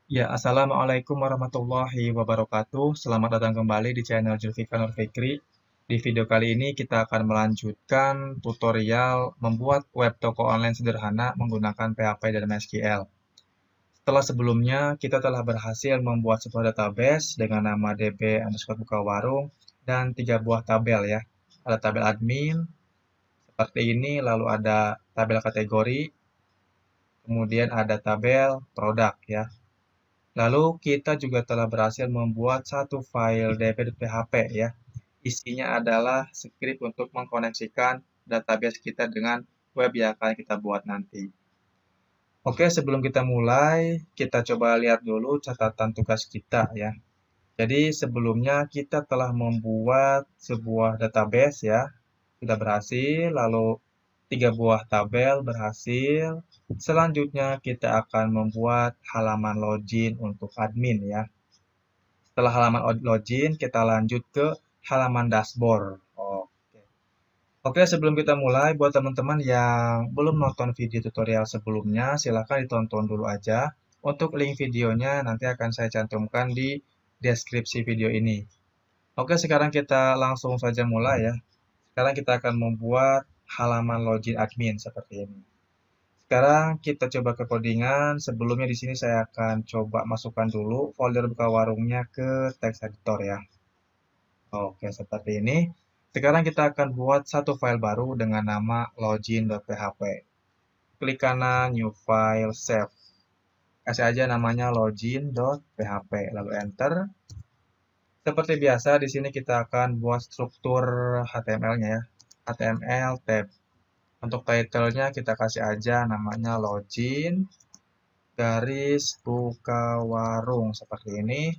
Ya, Assalamualaikum warahmatullahi wabarakatuh. Selamat datang kembali di channel Zulfikar Nur Fikri. Di video kali ini kita akan melanjutkan tutorial membuat web toko online sederhana menggunakan PHP dan MySQL. Setelah sebelumnya, kita telah berhasil membuat sebuah database dengan nama db underscore buka warung dan 3 buah tabel ya. Ada tabel admin, seperti ini, lalu ada tabel kategori, kemudian ada tabel produk ya. Lalu kita juga telah berhasil membuat satu file db.php ya. Isinya adalah script untuk mengkoneksikan database kita dengan web yang akan kita buat nanti. Oke, sebelum kita mulai, kita coba lihat dulu catatan tugas kita ya. Jadi sebelumnya kita telah membuat sebuah database ya, sudah berhasil, lalu 3 buah tabel berhasil. Selanjutnya kita akan membuat halaman login untuk admin ya. Setelah halaman login, kita lanjut ke halaman dashboard. Oke. Oke, sebelum kita mulai, buat teman-teman yang belum nonton video tutorial sebelumnya, silahkan ditonton dulu aja. Untuk link videonya nanti akan saya cantumkan di deskripsi video ini. Oke, sekarang kita langsung saja mulai ya. Sekarang kita akan membuat halaman login admin seperti ini. Sekarang kita coba ke codingan. Sebelumnya di sini saya akan coba masukkan dulu folder buka warungnya ke text editor ya. Oke, seperti ini. Sekarang kita akan buat satu file baru dengan nama login.php. Klik kanan, new file, save. Kasih aja namanya login.php, lalu enter. Seperti biasa, di sini kita akan buat struktur HTML-nya ya. HTML tab. Untuk title-nya kita kasih aja namanya login garis buka warung seperti ini.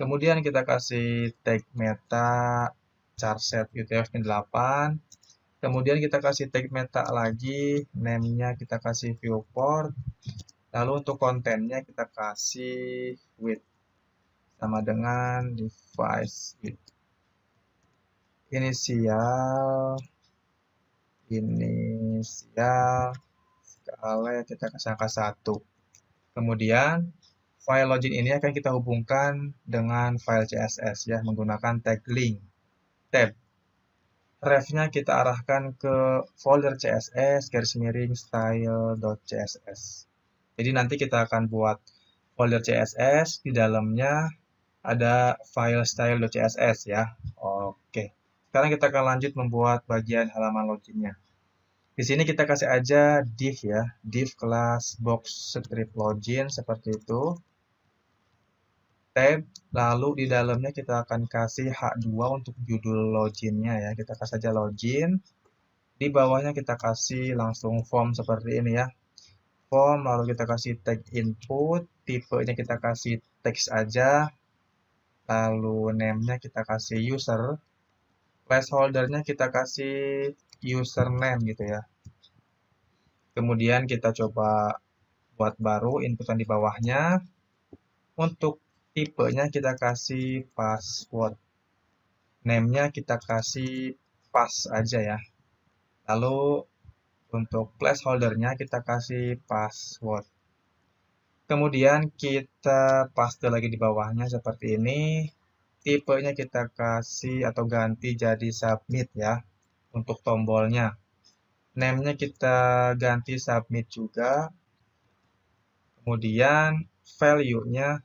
Kemudian kita kasih tag meta charset UTF-8. Kemudian kita kasih tag meta lagi, name-nya kita kasih viewport. Lalu untuk kontennya kita kasih width sama dengan device width. Inisial skala kita kasih angka 1. Kemudian file login ini akan kita hubungkan dengan file CSS ya menggunakan tag link tab. Ref-nya kita arahkan ke folder CSS garis miring style.css. Jadi nanti kita akan buat folder CSS, di dalamnya ada file style.css ya. Oke. Sekarang kita akan lanjut membuat bagian halaman loginnya. Di sini kita kasih aja div ya, div kelas box script login seperti itu. Tab, lalu di dalamnya kita akan kasih H2 untuk judul loginnya ya. Kita kasih aja login. Di bawahnya kita kasih langsung form seperti ini ya. Form, lalu kita kasih tag input, tipenya kita kasih text aja. Lalu name-nya kita kasih user. Placeholder-nya kita kasih username gitu ya. Kemudian kita coba buat baru inputan di bawahnya. Untuk tipenya kita kasih password. Name-nya kita kasih pass aja ya. Lalu untuk placeholder-nya kita kasih password. Kemudian kita paste lagi di bawahnya seperti ini. Tipenya kita kasih atau ganti jadi submit ya untuk tombolnya. Name-nya kita ganti submit juga. Kemudian value-nya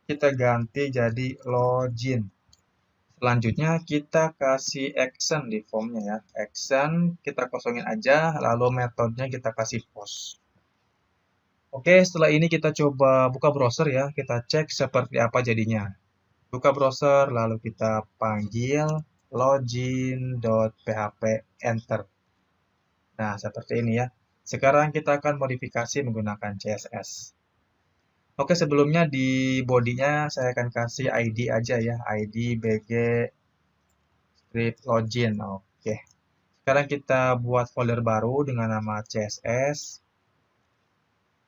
kita ganti jadi login. Selanjutnya kita kasih action di formnya ya. Action kita kosongin aja, lalu metodenya kita kasih post. Oke, setelah ini kita coba buka browser ya. Kita cek seperti apa jadinya. Buka browser, lalu kita panggil login.php, enter. Nah, seperti ini ya. Sekarang kita akan modifikasi menggunakan CSS. Oke, sebelumnya di bodinya saya akan kasih ID aja ya, ID bg script login. Oke. Sekarang kita buat folder baru dengan nama CSS.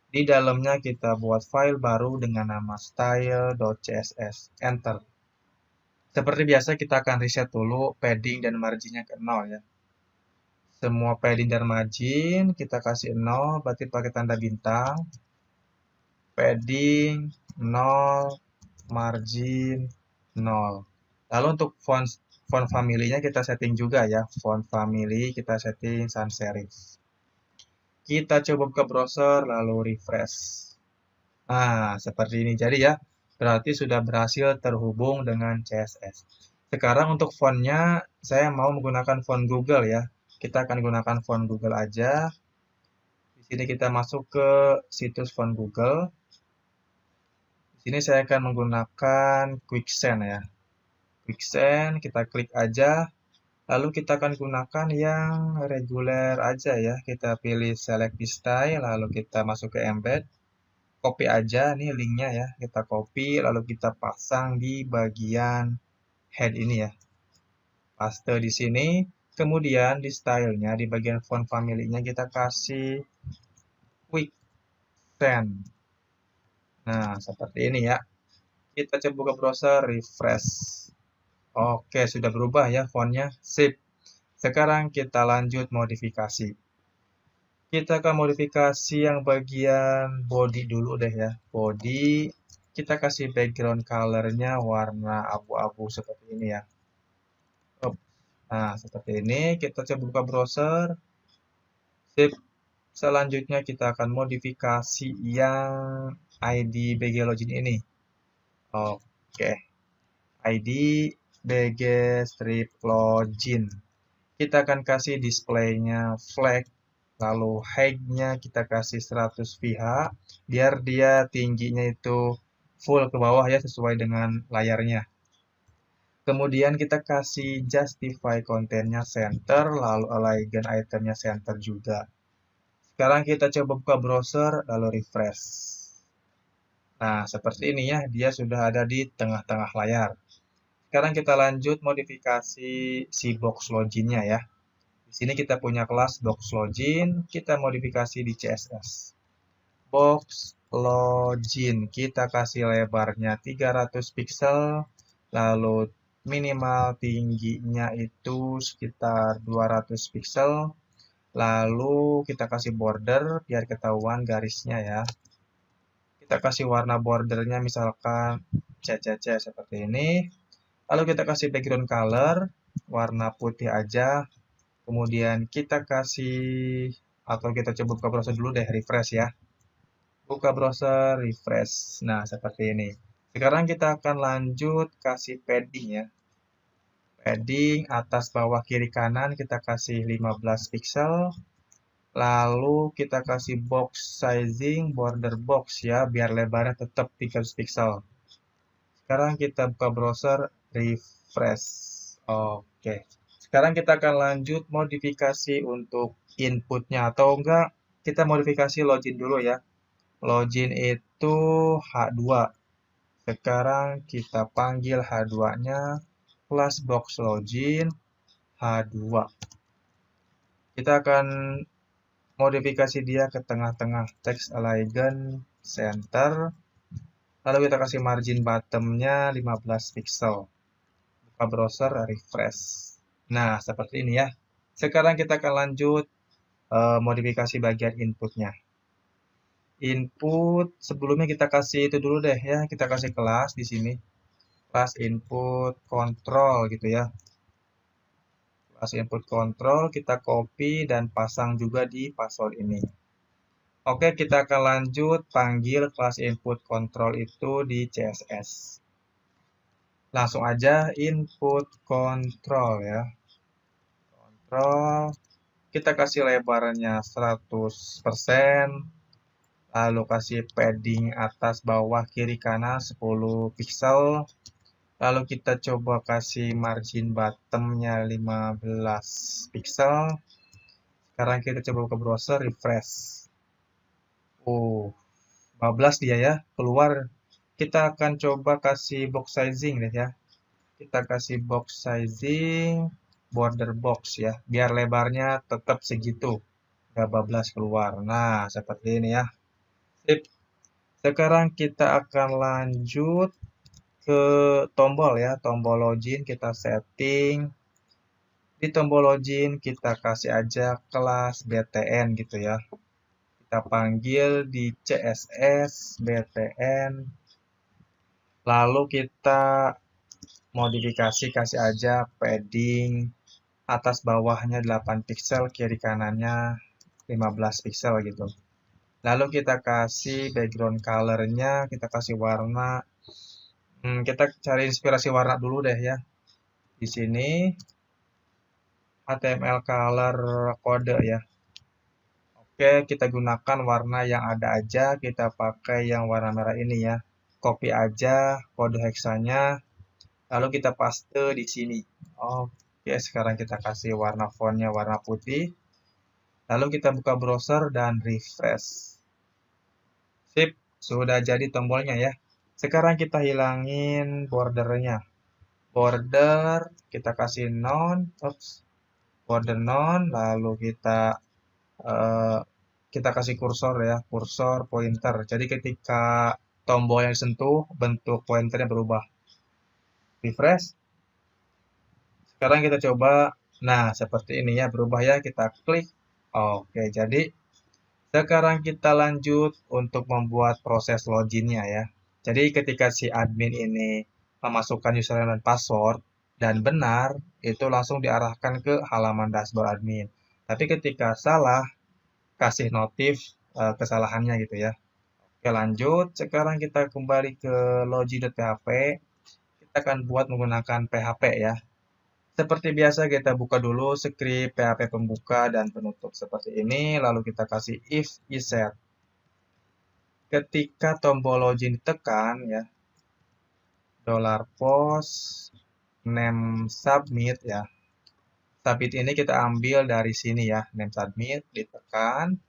Di dalamnya kita buat file baru dengan nama style.css. Enter. Seperti biasa kita akan reset dulu padding dan marginnya ke 0 ya. Semua padding dan margin kita kasih 0, berarti pakai tanda bintang. padding 0, margin 0. Lalu untuk font family-nya kita setting juga ya. Font family kita setting sans serif. Kita coba buka browser lalu refresh. Nah, seperti ini. Jadi ya, berarti sudah berhasil terhubung dengan CSS. Sekarang untuk fontnya, saya mau menggunakan font Google ya. Kita akan gunakan font Google aja. Di sini kita masuk ke situs font Google. Di sini saya akan menggunakan Quicksand ya. Quicksand, kita klik aja. Lalu kita akan gunakan yang reguler aja ya. Kita pilih select the style, lalu kita masuk ke embed. Copy aja nih linknya ya. Kita copy, lalu kita pasang di bagian head ini ya. Paste di sini. Kemudian di stylenya, di bagian font family-nya kita kasih Quicksand. Nah, seperti ini ya. Kita coba buka browser, refresh. Oke, sudah berubah ya fontnya. Sip. Sekarang kita lanjut modifikasi. Kita akan modifikasi yang bagian body dulu deh ya. Body, kita kasih background color-nya warna abu-abu seperti ini ya. Nah, seperti ini. Kita coba buka browser. Sip. Selanjutnya kita akan modifikasi yang ID BG Login ini. Oke. ID BG strip login. Kita akan kasih displaynya flag, lalu height-nya kita kasih 100 pH, biar dia tingginya itu full ke bawah ya, sesuai dengan layarnya. Kemudian kita kasih justify kontennya center, lalu align itemnya center juga. Sekarang kita coba buka browser, lalu refresh. Nah, seperti ini ya, dia sudah ada di tengah-tengah layar. Sekarang kita lanjut modifikasi si box login-nya ya. Di sini kita punya kelas box login, kita modifikasi di CSS. Box login, kita kasih lebarnya 300 pixel, lalu minimal tingginya itu sekitar 200 pixel, lalu kita kasih border biar ketahuan garisnya ya. Kita kasih warna bordernya misalkan CCC seperti ini. Lalu kita kasih background color, warna putih aja. Kemudian kita kasih, atau kita coba buka browser dulu deh, refresh ya. Buka browser, refresh. Nah, seperti ini. Sekarang kita akan lanjut kasih padding ya. Padding atas, bawah, kiri, kanan kita kasih 15 pixel. Lalu kita kasih box sizing, border box ya, biar lebarnya tetap 300 pixel. Sekarang kita buka browser, refresh. Oke. Sekarang kita akan lanjut modifikasi untuk inputnya, atau enggak kita modifikasi login dulu ya. Login itu H2. Sekarang kita panggil H2-nya plus box login H2. Kita akan modifikasi dia ke tengah-tengah, text align center. Lalu kita kasih margin bottom-nya 15 pixel. Buka browser, refresh. Nah, seperti ini ya. Sekarang kita akan lanjut modifikasi bagian inputnya. Input, sebelumnya kita kasih itu dulu deh ya. Kita kasih kelas di sini. Kelas input control gitu ya. Kelas input control, kita copy dan pasang juga di password ini. Oke, kita akan lanjut panggil kelas input control itu di CSS. Langsung aja input control ya. Control, kita kasih lebarnya 100%, lalu kasih padding atas, bawah, kiri, kanan 10 pixel. Lalu kita coba kasih margin bottom-nya 15 pixel. Sekarang kita coba buka browser, refresh. 15 dia ya, keluar. Kita akan coba kasih box sizing deh ya. Kita kasih box sizing, border box ya, biar lebarnya tetap segitu. 12 keluar. Nah, seperti ini ya. Sip. Sekarang kita akan lanjut ke tombol ya, tombol login kita setting. Di tombol login kita kasih aja kelas btn gitu ya. Kita panggil di CSS btn, lalu kita modifikasi, kasih aja padding atas bawahnya 8 pixel, kiri kanannya 15 pixel gitu. Lalu kita kasih background color-nya, kita kasih warna. Kita cari inspirasi warna dulu deh ya. Di sini HTML color kode ya. Oke, kita gunakan warna yang ada aja, kita pakai yang warna merah ini ya. Copy aja kode heksanya, lalu kita paste di sini. Oke, sekarang kita kasih warna fontnya warna putih. Lalu kita buka browser dan refresh. Sip, sudah jadi tombolnya ya. Sekarang kita hilangin bordernya. Border, kita kasih none, border none, lalu kita kasih kursor ya, kursor pointer. Jadi ketika tombol yang disentuh, bentuk pointernya berubah. Refresh. Sekarang kita coba, nah seperti ini ya, berubah ya, kita klik. Oke, jadi sekarang kita lanjut untuk membuat proses loginnya ya. Jadi ketika si admin ini memasukkan username dan password dan benar, itu langsung diarahkan ke halaman dashboard admin. Tapi ketika salah, kasih notif kesalahannya gitu ya. Oke, lanjut. Sekarang kita kembali ke logi.php. Kita akan buat menggunakan PHP ya. Seperti biasa kita buka dulu script PHP pembuka dan penutup seperti ini, lalu kita kasih if iset. Ketika tombol login ditekan ya, $post name submit ya. Submit ini kita ambil dari sini ya, name submit ditekan.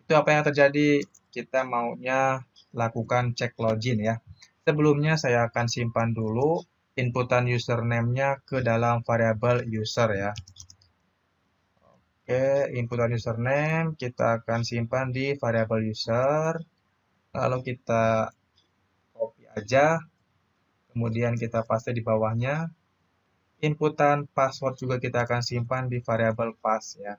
Itu apa yang terjadi? Kita maunya lakukan cek login ya. Sebelumnya saya akan simpan dulu inputan username-nya ke dalam variabel user ya. Oke, inputan username kita akan simpan di variabel user. Lalu kita copy aja. Kemudian kita paste di bawahnya. Inputan password juga kita akan simpan di variabel pass ya.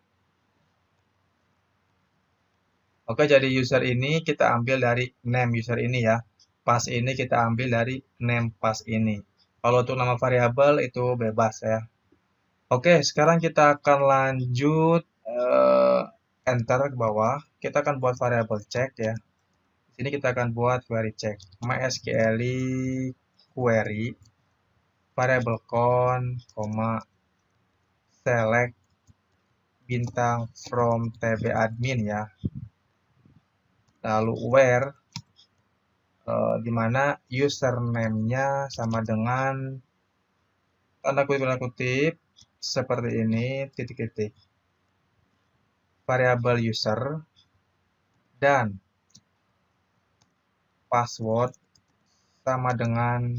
Oke, jadi user ini kita ambil dari name user ini ya. Pass ini kita ambil dari name pass ini. Kalau untuk nama variabel itu bebas ya. Oke, sekarang kita akan lanjut enter ke bawah. Kita akan buat variabel check ya. Di sini kita akan buat query check. MySQL query variabel count, select bintang from tb admin ya. Lalu where di mana username-nya sama dengan tanda kutip seperti ini, titik-titik. Variabel user dan password sama dengan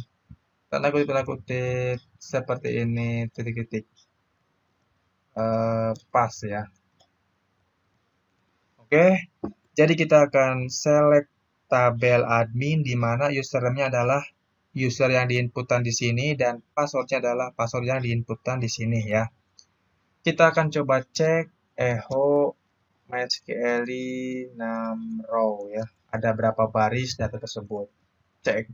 tanda kutip seperti ini, titik-titik. Pass ya. Oke, jadi kita akan select tabel admin di mana username-nya adalah user yang diinputan di sini dan passwordnya adalah password yang diinputan di sini ya. Kita akan coba cek echo MySQL 6 row ya. Ada berapa baris data tersebut. Cek.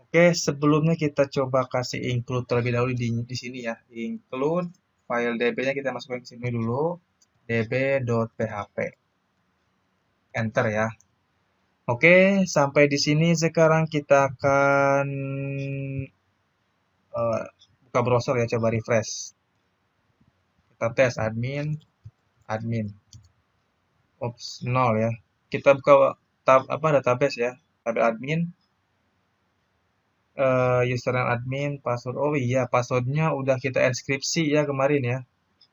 Oke, sebelumnya kita coba kasih include terlebih dahulu di sini ya. Include file db-nya kita masukkan ke sini dulu. db.php. Enter ya. Oke, sampai di sini sekarang kita akan buka browser ya, coba refresh. Kita tes admin. Oops, 0 ya. Kita buka database ya, tabel admin. Username admin, password. Oh iya, passwordnya udah kita inskripsi ya kemarin ya.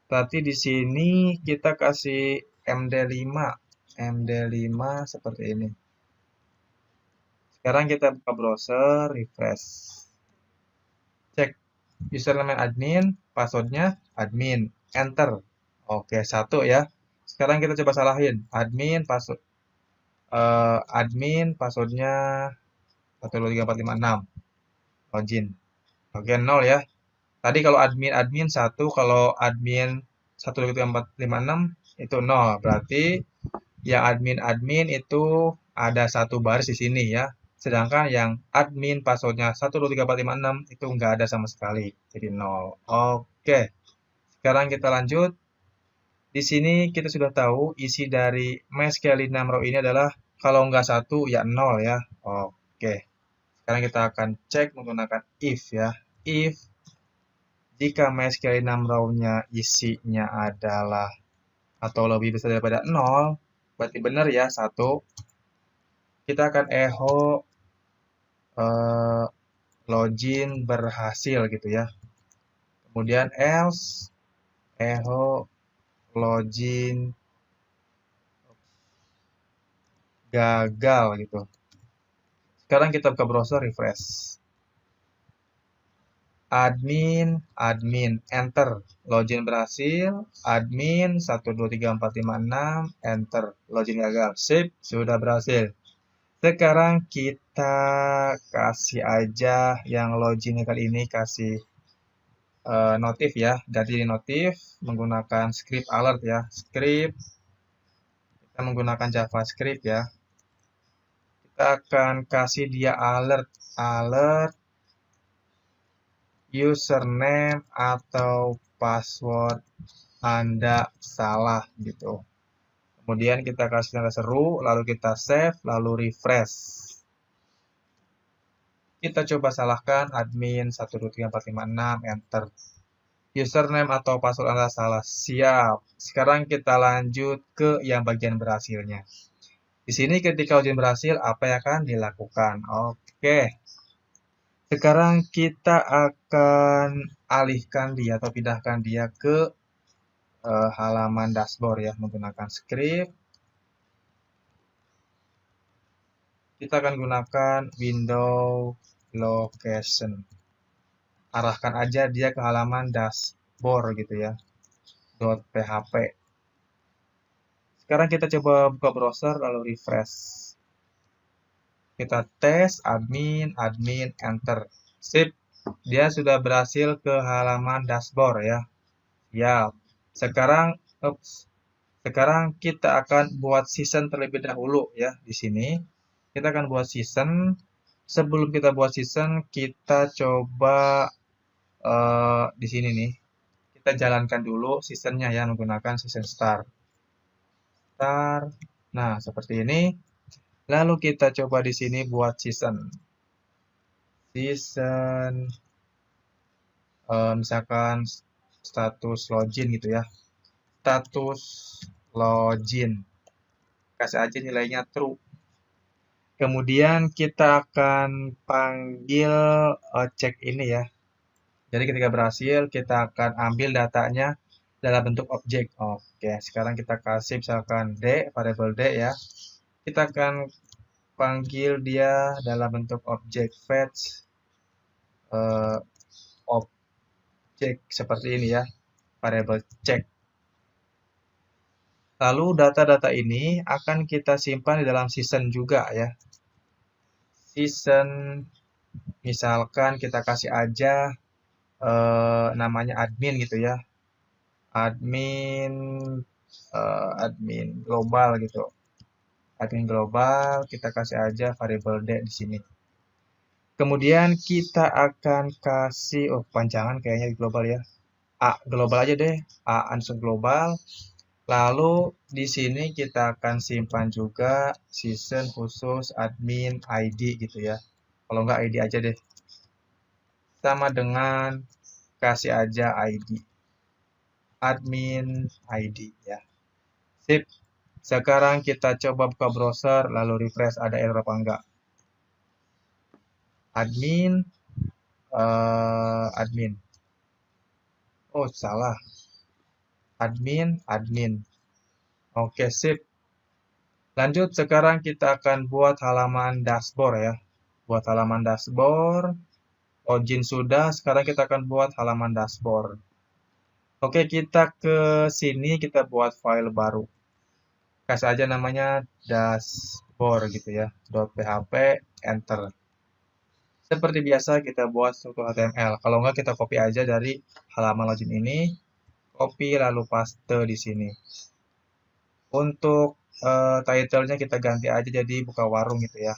Berarti di sini kita kasih MD5 seperti ini. Sekarang kita buka browser, refresh. Cek username admin, passwordnya admin, enter. Oke, 1 ya. Sekarang kita coba salahin. Admin passwordnya 123456. Login. Oke, 0 ya. Tadi kalau admin 1, kalau admin 123456 itu 0. Berarti Yang admin itu ada satu baris di sini ya. Sedangkan yang admin passwordnya 123456 itu nggak ada sama sekali. Jadi 0. Oke. Sekarang kita lanjut. Di sini kita sudah tahu isi dari MySQL 6 row ini adalah kalau nggak 1 ya 0 ya. Oke. Sekarang kita akan cek menggunakan if ya. If jika MySQL 6 row-nya isinya adalah atau lebih besar daripada 0, berarti benar ya 1. Kita akan echo login berhasil gitu ya. Kemudian else echo login gagal gitu. Sekarang kita buka browser, refresh. Admin, enter. Login berhasil, admin 123456, enter. Login gagal. Sip, sudah berhasil. Sekarang kita kasih aja yang login kali ini kasih notif ya. Ganti notif menggunakan script alert ya. Script kita menggunakan JavaScript ya. Kita akan kasih dia alert username atau password Anda salah gitu. Kemudian kita kasih tanda seru, lalu kita save, lalu refresh. Kita coba salahkan admin 123456, enter. Username atau password Anda salah. Siap. Sekarang kita lanjut ke yang bagian berhasilnya. Di sini ketika ujian berhasil, apa yang akan dilakukan? Oke. Sekarang kita akan alihkan dia atau pindahkan dia ke halaman dashboard ya menggunakan script. Kita akan gunakan window location. Arahkan aja dia ke halaman dashboard gitu ya. .php. Sekarang kita coba buka browser lalu refresh. Kita tes admin, enter. Sip, dia sudah berhasil ke halaman dashboard ya. Ya, sekarang kita akan buat season terlebih dahulu ya di sini. Kita akan buat season. Sebelum kita buat season, kita coba di sini nih. Kita jalankan dulu seasonnya ya menggunakan season start. Nah, seperti ini. Lalu kita coba di sini buat season. Misalkan status login gitu ya. Status login. Kasih aja nilainya true. Kemudian kita akan panggil cek ini ya. Jadi ketika berhasil, kita akan ambil datanya dalam bentuk objek. Oke, sekarang kita kasih misalkan D, variabel D ya. Kita akan panggil dia dalam bentuk objek fetch objek seperti ini ya, variabel check. Lalu data-data ini akan kita simpan di dalam season juga ya. Season, misalkan kita kasih aja namanya admin gitu ya. Admin global gitu. Admin global, kita kasih aja variabel D di sini. Kemudian kita akan kasih, panjangan kayaknya global ya. A global aja deh, A underscore global. Lalu di sini kita akan simpan juga season khusus admin ID gitu ya. Kalau enggak ID aja deh. Sama dengan kasih aja ID. Admin ID ya. Sip. Sekarang kita coba buka browser lalu refresh ada error apa enggak. Admin. Oh, salah. Admin. Oke, sip. Lanjut, sekarang kita akan buat halaman dashboard ya. Buat halaman dashboard. Login sudah, sekarang kita akan buat halaman dashboard. Oke, kita ke sini, kita buat file baru. Kasih aja namanya dashboard gitu ya. .php, enter. Seperti biasa kita buat struktur HTML. Kalau enggak kita copy aja dari halaman login ini. Copy lalu paste di sini. Untuk title-nya kita ganti aja jadi buka warung gitu ya.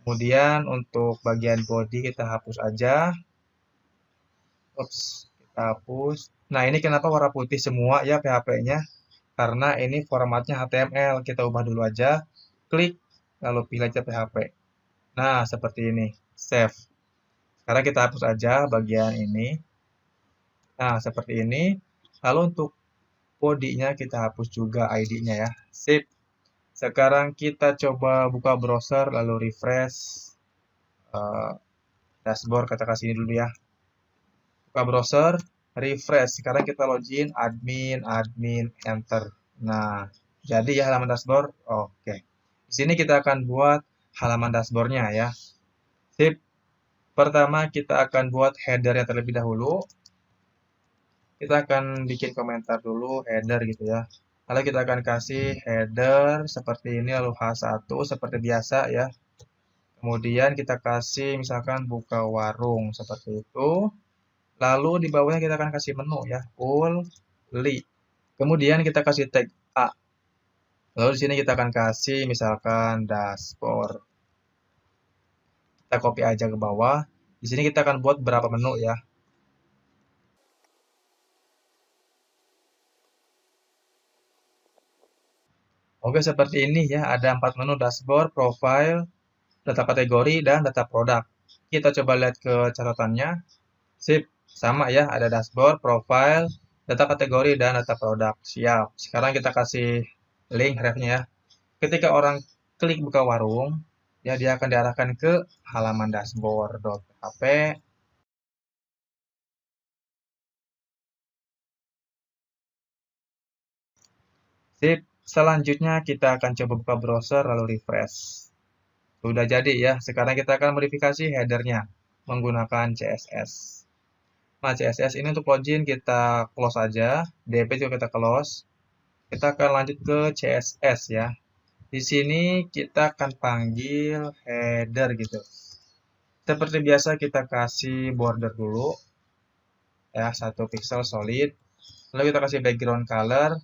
Kemudian untuk bagian body kita hapus aja. Ups, kita hapus. Nah, ini kenapa warna putih semua ya PHP-nya? Karena ini formatnya HTML. Kita ubah dulu aja. Klik, lalu pilih aja PHP. Nah, seperti ini. Save. Sekarang kita hapus aja bagian ini. Nah, seperti ini. Lalu untuk bodinya kita hapus juga ID-nya ya. Sip. Sekarang kita coba buka browser lalu refresh eh, dashboard, kita kasih ini dulu ya. Buka browser, refresh. Sekarang kita login admin, enter. Nah, jadi ya halaman dashboard. Oke. Di sini kita akan buat halaman dashboardnya ya. Sip. Pertama kita akan buat header-nya terlebih dahulu. Kita akan bikin komentar dulu, header gitu ya. Lalu kita akan kasih header seperti ini, lalu H1 seperti biasa ya. Kemudian kita kasih misalkan buka warung seperti itu. Lalu di bawahnya kita akan kasih menu ya, fully. Kemudian kita kasih tag A. Lalu di sini kita akan kasih misalkan dashboard. Kita copy aja ke bawah. Di sini kita akan buat berapa menu ya. Oke, seperti ini ya. Ada 4 menu dashboard, profile, data kategori, dan data produk. Kita coba lihat ke catatannya. Sip, sama ya. Ada dashboard, profile, data kategori, dan data produk. Siap. Sekarang kita kasih link ref-nya ya. Ketika orang klik buka warung, ya dia akan diarahkan ke halaman dashboard.php. Sip, selanjutnya kita akan coba buka browser lalu refresh. Sudah jadi ya, sekarang kita akan modifikasi headernya menggunakan CSS. Nah, CSS ini untuk login kita close aja, DP juga kita close. Kita akan lanjut ke CSS ya. Di sini kita akan panggil header gitu. Seperti biasa kita kasih border dulu ya, 1 pixel solid. Lalu kita kasih background color.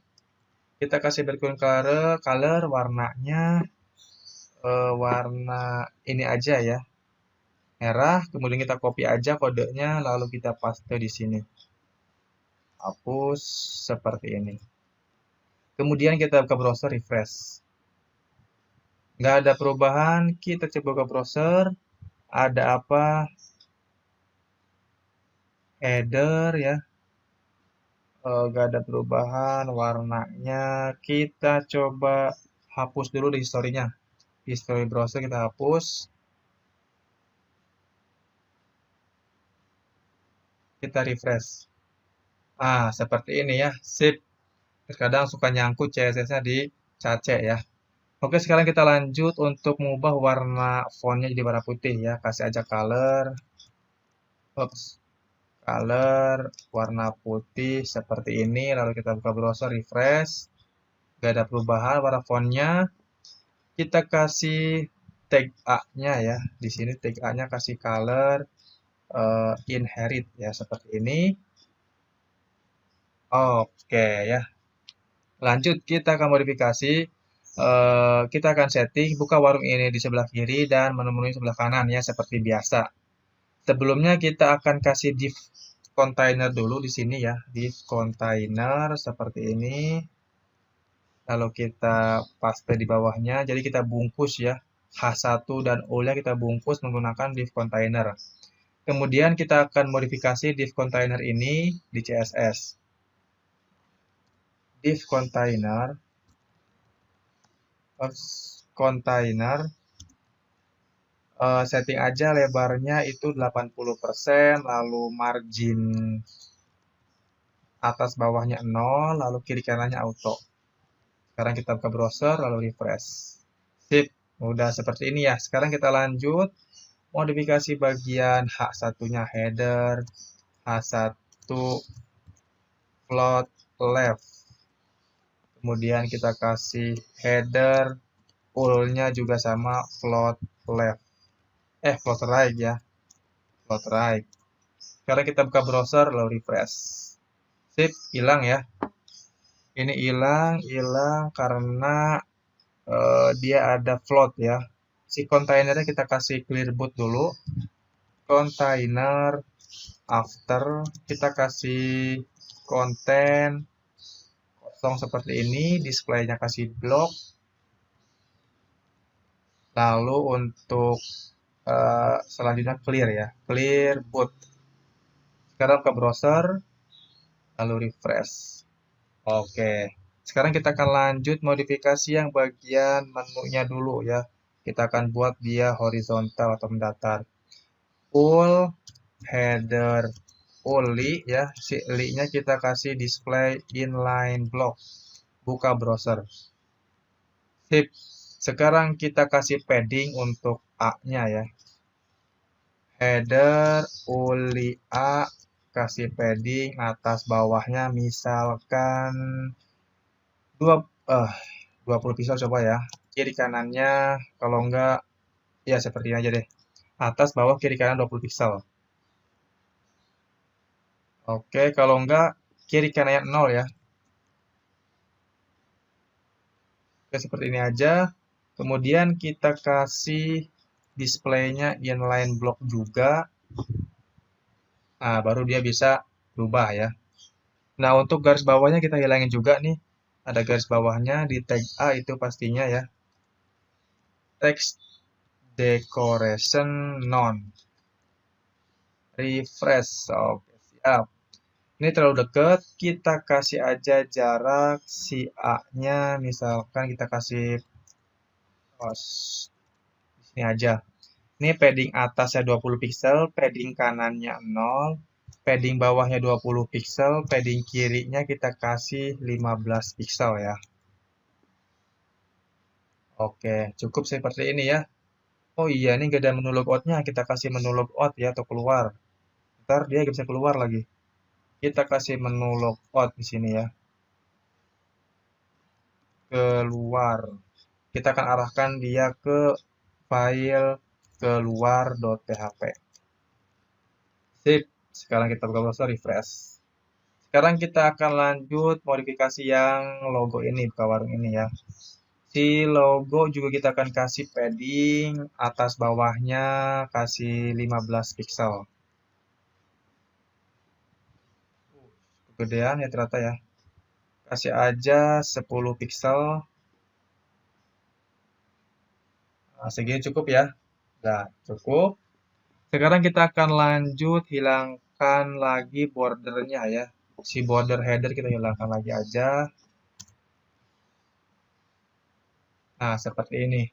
Kita kasih background color warnanya warna ini aja ya, merah. Kemudian kita copy aja kodenya, lalu kita paste di sini. Hapus seperti ini. Kemudian kita buka browser, refresh. Nggak ada perubahan, kita coba ke browser. Ada apa? Header ya. Nggak ada perubahan, warnanya. Kita coba hapus dulu di historinya. History browser kita hapus. Kita refresh. Ah, seperti ini ya. Sip. Terkadang suka nyangkut CSS-nya di cache ya. Oke, sekarang kita lanjut untuk mengubah warna fontnya jadi warna putih ya. Kasih aja color. Oops. Color warna putih seperti ini. Lalu kita buka browser, refresh. Gak ada perubahan warna fontnya. Kita kasih tag A-nya ya. Di sini tag A-nya kasih color inherit ya seperti ini. Oke ya. Lanjut kita akan modifikasi. Kita akan setting buka warung ini di sebelah kiri dan menu-menu sebelah kanan ya seperti biasa. Sebelumnya kita akan kasih div container dulu di sini ya, div container seperti ini. Lalu kita paste di bawahnya. Jadi kita bungkus ya, H1 dan O-nya kita bungkus menggunakan div container. Kemudian kita akan modifikasi div container ini di CSS. Div container setting aja lebarnya itu 80%, lalu margin atas bawahnya 0, lalu kiri kanannya auto. Sekarang kita buka browser, lalu refresh. Sip, udah seperti ini ya. Sekarang kita lanjut, modifikasi bagian H1-nya header, H1 float left. Kemudian kita kasih header, full-nya juga sama float left. Float right ya. Float right. Sekarang kita buka browser lalu refresh. Sip, hilang ya. Ini hilang karena dia ada float ya. Si kontainernya kita kasih clear boot dulu. Container after kita kasih konten kosong seperti ini, displaynya kasih block. Lalu untuk selanjutnya clear ya, clear boot. Sekarang ke browser, lalu refresh. Oke, sekarang kita akan lanjut modifikasi yang bagian menunya dulu ya. Kita akan buat dia horizontal atau mendatar. Full header only ya, si li-nya kita kasih display inline block. Buka browser. Sip. Sekarang kita kasih padding untuk A-nya ya. Header only A, kasih padding atas bawahnya misalkan 20 pixel coba ya. Kiri kanannya kalau enggak ya seperti ini aja deh. Atas bawah kiri kanan 20 pixel. Oke, kalau enggak kiri kanannya 0 ya. Oke, seperti ini aja. Kemudian kita kasih displaynya inline block juga. Nah, baru dia bisa berubah ya. Nah, untuk garis bawahnya kita hilangin juga nih. Ada garis bawahnya di tag A itu pastinya ya. Text decoration none. Refresh. Oke, siap. Ini terlalu dekat, kita kasih aja jarak si A-nya, misalkan kita kasih di sini aja. Ini padding atasnya 20 pixel, padding kanannya 0, padding bawahnya 20 pixel, padding kirinya kita kasih 15 pixel ya. Oke, cukup seperti ini ya. Oh iya, ini gak ada menu logout-nya, kita kasih menu logout ya atau keluar. Ntar dia bisa keluar lagi. Kita kasih menu logout di sini ya. Keluar. Kita akan arahkan dia ke file keluar.php. Sip. Sekarang kita buka browser, refresh. Sekarang kita akan lanjut modifikasi yang logo ini, buka warung ini ya. Si logo juga kita akan kasih padding, atas bawahnya kasih 15 pixel. Kegedean ya ternyata ya. Kasih aja 10 pixel. Nah, segini cukup ya. Nah, cukup. Sekarang kita akan lanjut hilangkan lagi bordernya ya. Si border header kita hilangkan lagi aja. Nah, seperti ini.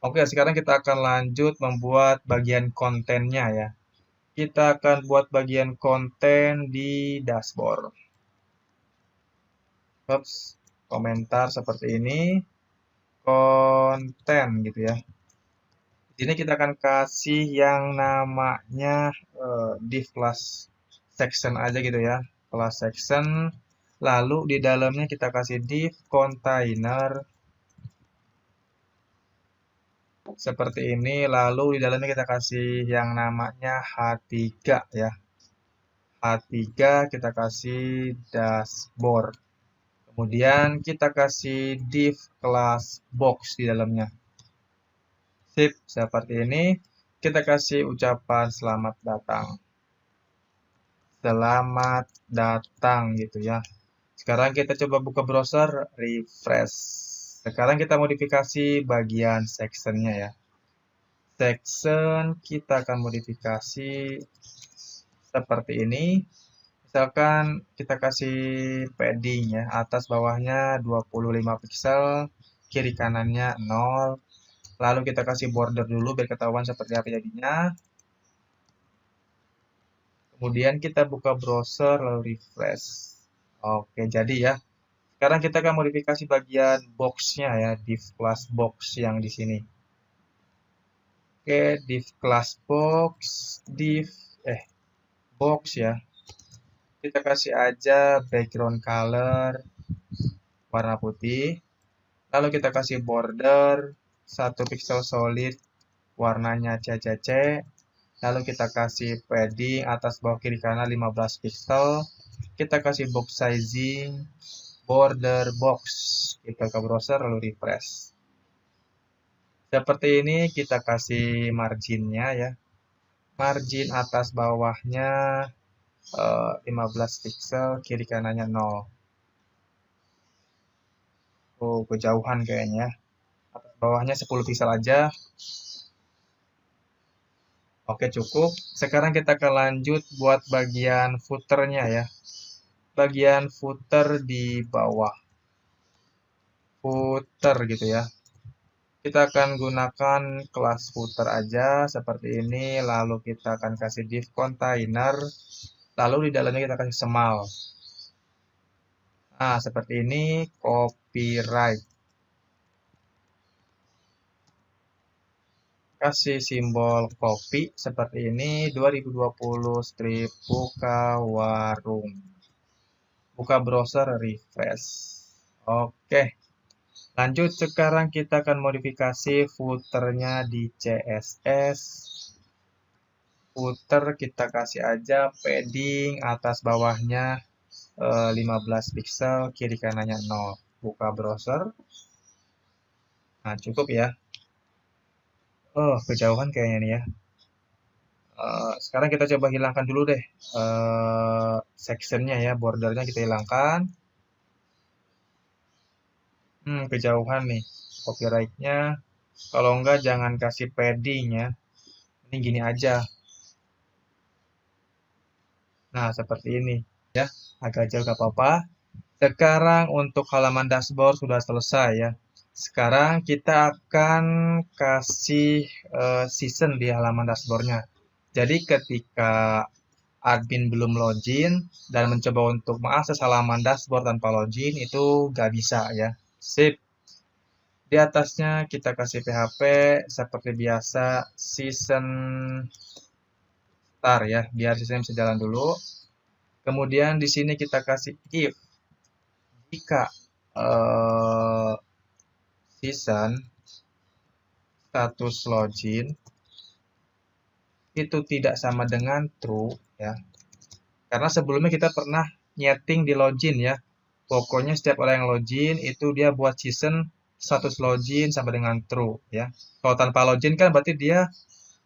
Oke, sekarang kita akan lanjut membuat bagian kontennya ya. Kita akan buat bagian konten di dashboard. Oops, komentar seperti ini. Konten gitu ya. Di sini kita akan kasih yang namanya div class section aja gitu ya. Class section. Lalu di dalamnya kita kasih div container seperti ini. Lalu di dalamnya kita kasih yang namanya H3 ya. H3 kita kasih dashboard. Kemudian kita kasih div class box di dalamnya. Sip, seperti ini. Kita kasih ucapan selamat datang. Selamat datang gitu ya. Sekarang kita coba buka browser, refresh. Sekarang kita modifikasi bagian sectionnya ya. Section kita akan modifikasi seperti ini. Misalkan kita kasih padding ya, atas bawahnya 25 pixel, kiri kanannya 0. Lalu kita kasih border dulu biar ketahuan seperti apa jadinya. Kemudian kita buka browser lalu refresh. Oke, jadi ya. Sekarang kita akan modifikasi bagian box-nya ya, div class box yang di sini. Oke, div class box, box ya. Kita kasih aja background color warna putih. Lalu kita kasih border 1 pixel solid warnanya CCC. Lalu kita kasih padding atas bawah kiri kanan 15 pixel. Kita kasih box sizing border box. Kita ke browser lalu refresh. Seperti ini kita kasih marginnya ya. Margin atas bawahnya 15 pixel, kiri kanannya 0. Oh, kejauhan kayaknya. Atas bawahnya 10 pixel aja. Oke, cukup. Sekarang kita akan lanjut buat bagian footernya ya. Bagian footer di bawah. Footer gitu ya. Kita akan gunakan kelas footer aja seperti ini. Lalu kita akan kasih div container. Lalu di dalamnya kita kasih small. Nah, seperti ini copyright. Kasih simbol copy seperti ini 2020 strip buka warung. Buka browser refresh. Oke. Lanjut sekarang kita akan modifikasi footernya di CSS. Footer kita kasih aja padding atas bawahnya 15 pixel, kiri kanannya 0. Buka browser. Nah, cukup ya. Oh, kejauhan kayaknya nih ya. Sekarang kita coba hilangkan dulu deh sectionnya ya, bordernya kita hilangkan. Kejauhan nih copyrightnya. Kalau enggak jangan kasih padding ya. Ini gini aja. Nah, seperti ini ya. Agak jauh gak apa-apa. Sekarang untuk halaman dashboard sudah selesai ya. Sekarang kita akan kasih season di halaman dashboardnya. Jadi ketika admin belum login dan mencoba untuk mengakses halaman dashboard tanpa login itu nggak bisa ya. Sip. Di atasnya kita kasih PHP seperti biasa season start ya, biar sistemnya bisa jalan dulu. Kemudian di sini kita kasih if jika season status login itu tidak sama dengan true ya. Karena sebelumnya kita pernah nyeting di login ya. Pokoknya setiap orang yang login itu dia buat season status login sama dengan true ya. Kalau tanpa login kan berarti dia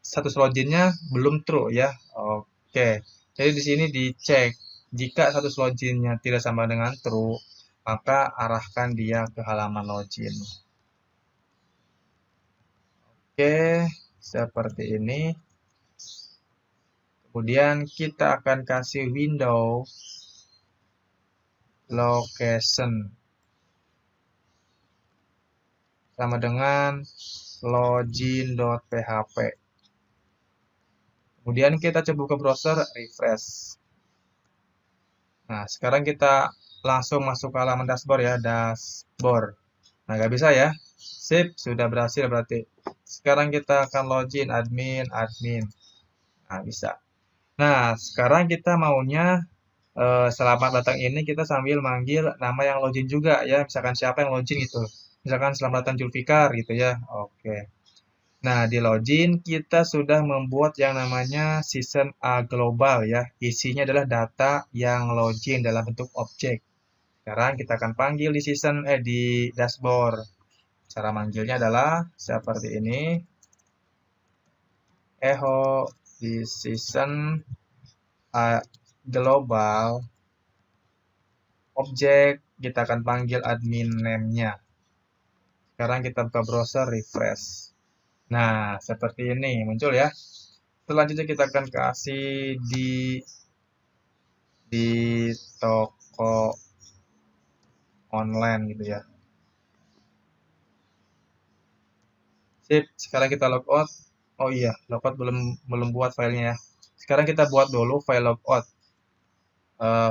status loginnya belum true ya. Oke. Jadi di sini dicek jika status loginnya tidak sama dengan true, maka arahkan dia ke halaman login. Oke, seperti ini. Kemudian kita akan kasih window location sama dengan login.php. Kemudian kita coba ke browser, refresh. Nah, sekarang kita langsung masuk ke halaman dashboard ya, dashboard. Nah, nggak bisa ya. Sip, sudah berhasil berarti. Sekarang kita akan login admin. Nah, bisa. Nah, sekarang kita maunya selamat datang ini kita sambil manggil nama yang login juga ya. Misalkan siapa yang login gitu. Misalkan selamat datang Julfikar gitu ya. Oke. Nah, di login kita sudah membuat yang namanya season A global ya. Isinya adalah data yang login dalam bentuk objek. Sekarang kita akan panggil di di dashboard. Cara manggilnya adalah seperti ini. Echo di season A global objek kita akan panggil admin name-nya. Sekarang kita buka browser refresh. Nah, seperti ini muncul ya. Selanjutnya kita akan kasih di toko online gitu ya. Sip, sekarang kita logout. Oh iya, logout belum buat filenya ya. Sekarang kita buat dulu file logout.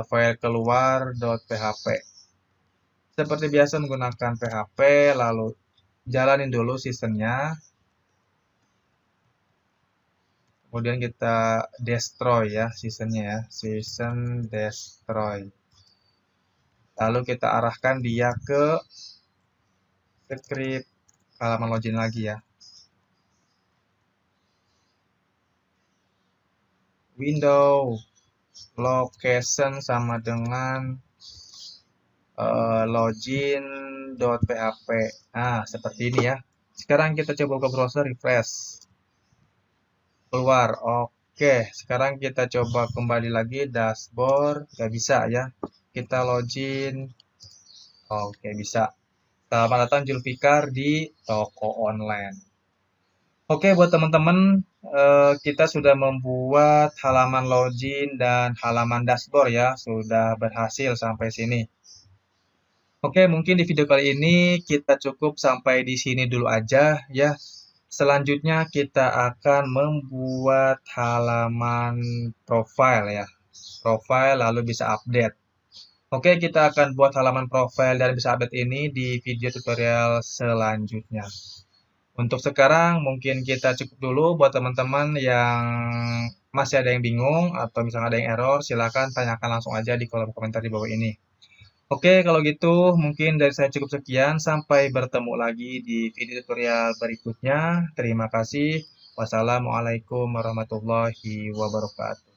File keluar.php. Seperti biasa menggunakan PHP, lalu jalanin dulu seasonnya. Kemudian kita destroy ya seasonnya ya, season destroy. Lalu kita arahkan dia ke script halaman login lagi ya. Window location sama dengan login.php. Nah, seperti ini ya. Sekarang kita coba ke browser, refresh. Keluar. Oke, sekarang kita coba kembali lagi dashboard. Gak bisa ya. Kita login. Oke, bisa. Selamat datang Julfikar di toko online. Oke, buat teman-teman, kita sudah membuat halaman login dan halaman dashboard ya. Sudah berhasil sampai sini. Oke, mungkin di video kali ini kita cukup sampai di sini dulu aja ya. Selanjutnya kita akan membuat halaman profile ya. Profile lalu bisa update. Oke, kita akan buat halaman profile dan bisa update ini di video tutorial selanjutnya. Untuk sekarang mungkin kita cukup dulu. Buat teman-teman yang masih ada yang bingung atau misalnya ada yang error, silakan tanyakan langsung aja di kolom komentar di bawah ini. Oke, kalau gitu mungkin dari saya cukup sekian. Sampai bertemu lagi di video tutorial berikutnya. Terima kasih. Wassalamualaikum warahmatullahi wabarakatuh.